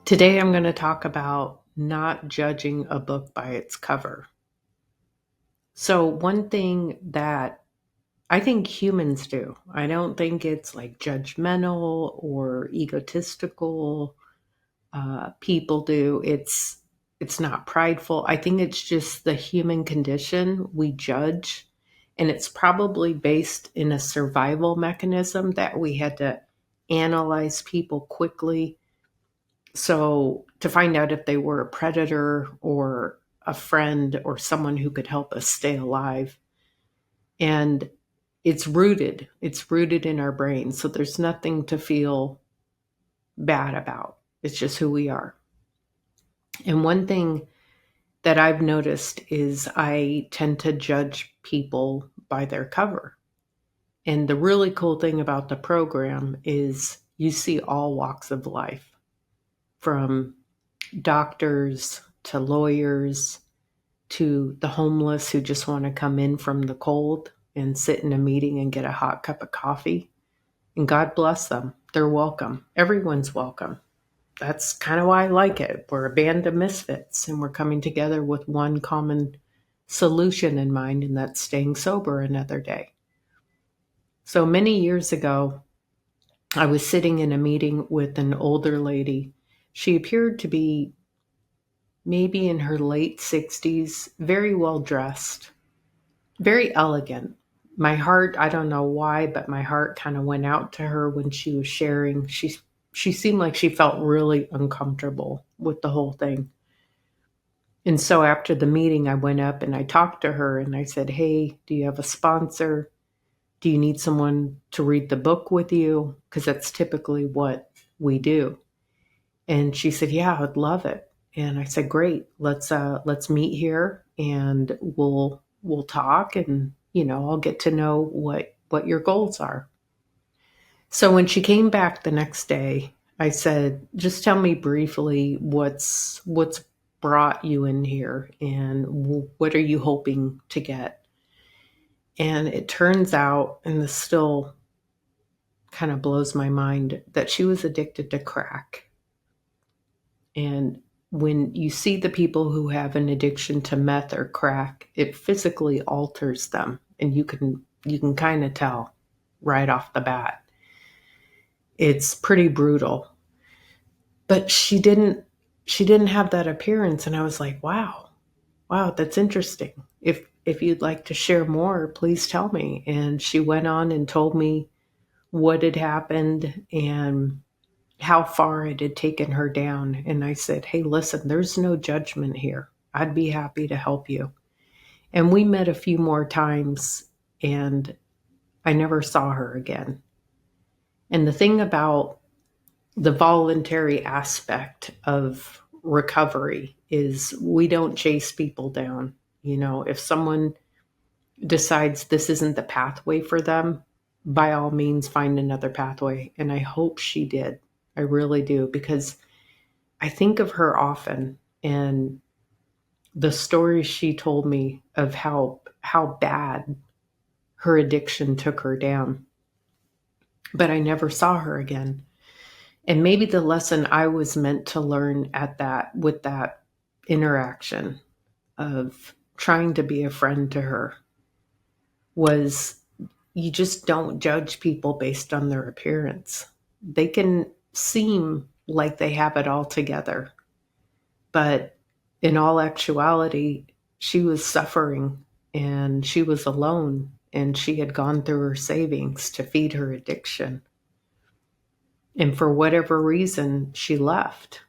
Today, I'm going to talk about not judging a book by its cover. So, one thing that I think humans do, I don't think it's like judgmental or egotistical. People do. It's not prideful. I think it's just the human condition. We judge, and it's probably based in a survival mechanism that we had to analyze people quickly. So, to find out if they were a predator or a friend or someone who could help us stay alive. And it's rooted in our brains. So, there's nothing to feel bad about. It's just who we are. And one thing that I've noticed is I tend to judge people by their cover. And the really cool thing about the program is you see all walks of life, from doctors to lawyers to the homeless who just want to come in from the cold and sit in a meeting and get a hot cup of coffee. And God bless them. They're welcome. Everyone's welcome. That's kind of why I like it. We're a band of misfits and we're coming together with one common solution in mind, and that's staying sober another day. So many years ago, I was sitting in a meeting with an older lady. She appeared to be maybe in her late 60s, very well dressed, very elegant. My heart, I don't know why, but my heart kind of went out to her when she was sharing. She seemed like she felt really uncomfortable with the whole thing. And so after the meeting, I went up and I talked to her and I said, "Hey, do you have a sponsor? Do you need someone to read the book with you? Because that's typically what we do." And she said, "Yeah, I'd love it." And I said, "Great, let's meet here and we'll talk, and I'll get to know what your goals are." So when she came back the next day, I said, "Just tell me briefly what's brought you in here and what are you hoping to get?" And it turns out, and this still kind of blows my mind, that she was addicted to crack. And when you see the people who have an addiction to meth or crack, it physically alters them, and you can kind of tell right off the bat. It's pretty brutal. But she didn't have that appearance, and I was like, "Wow. Wow, that's interesting. If you'd like to share more, please tell me." And she went on and told me what had happened and how far it had taken her down. And I said, "Hey, listen, there's no judgment here. I'd be happy to help you." And we met a few more times, and I never saw her again. And the thing about the voluntary aspect of recovery is we don't chase people down. If someone decides this isn't the pathway for them, by all means find another pathway. And I hope she did. I really do, because I think of her often, and the stories she told me of how bad her addiction took her down. But I never saw her again. And maybe the lesson I was meant to learn with that interaction of trying to be a friend to her was, you just don't judge people based on their appearance. They can seem like they have it all together, but in all actuality, she was suffering and she was alone, and she had gone through her savings to feed her addiction. And for whatever reason, she left.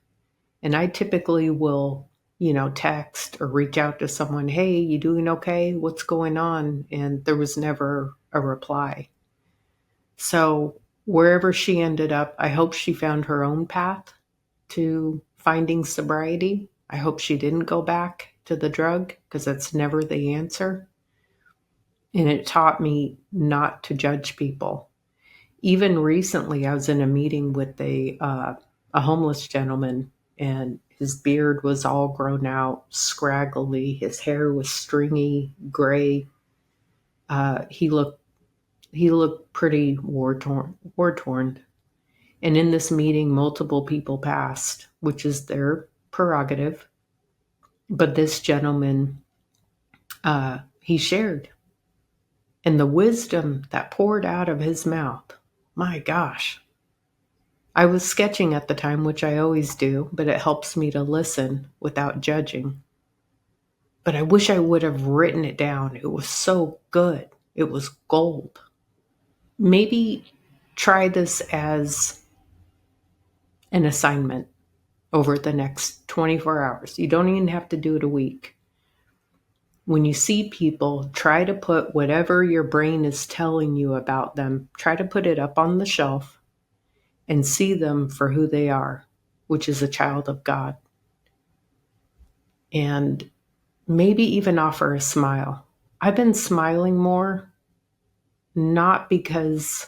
And I typically will, text or reach out to someone, "Hey, you doing okay? What's going on?" And there was never a reply. So wherever she ended up, I hope she found her own path to finding sobriety. I hope she didn't go back to the drug, because that's never the answer. And it taught me not to judge people. Even recently, I was in a meeting with a homeless gentleman, and his beard was all grown out, scraggly. His hair was stringy, gray. He looked pretty war torn. And in this meeting, multiple people passed, which is their prerogative. But this gentleman, he shared. And the wisdom that poured out of his mouth, my gosh. I was sketching at the time, which I always do, but it helps me to listen without judging. But I wish I would have written it down. It was so good. It was gold. Maybe try this as an assignment over the next 24 hours. You don't even have to do it a week. When you see people, try to put whatever your brain is telling you about them, try to put it up on the shelf and see them for who they are, which is a child of God. And maybe even offer a smile. I've been smiling more, not because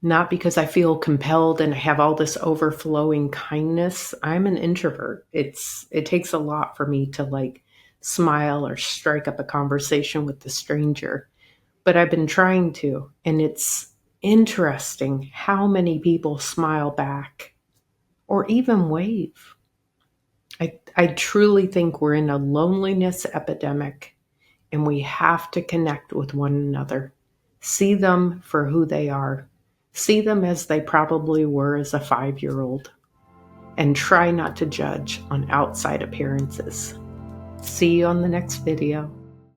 I feel compelled and I have all this overflowing kindness. I'm an introvert. It takes a lot for me to smile or strike up a conversation with a stranger. But I've been trying to, and it's interesting how many people smile back or even wave. I truly think we're in a loneliness epidemic, and we have to connect with one another. See them for who they are. See them as they probably were as a 5-year-old. And try not to judge on outside appearances. See you on the next video.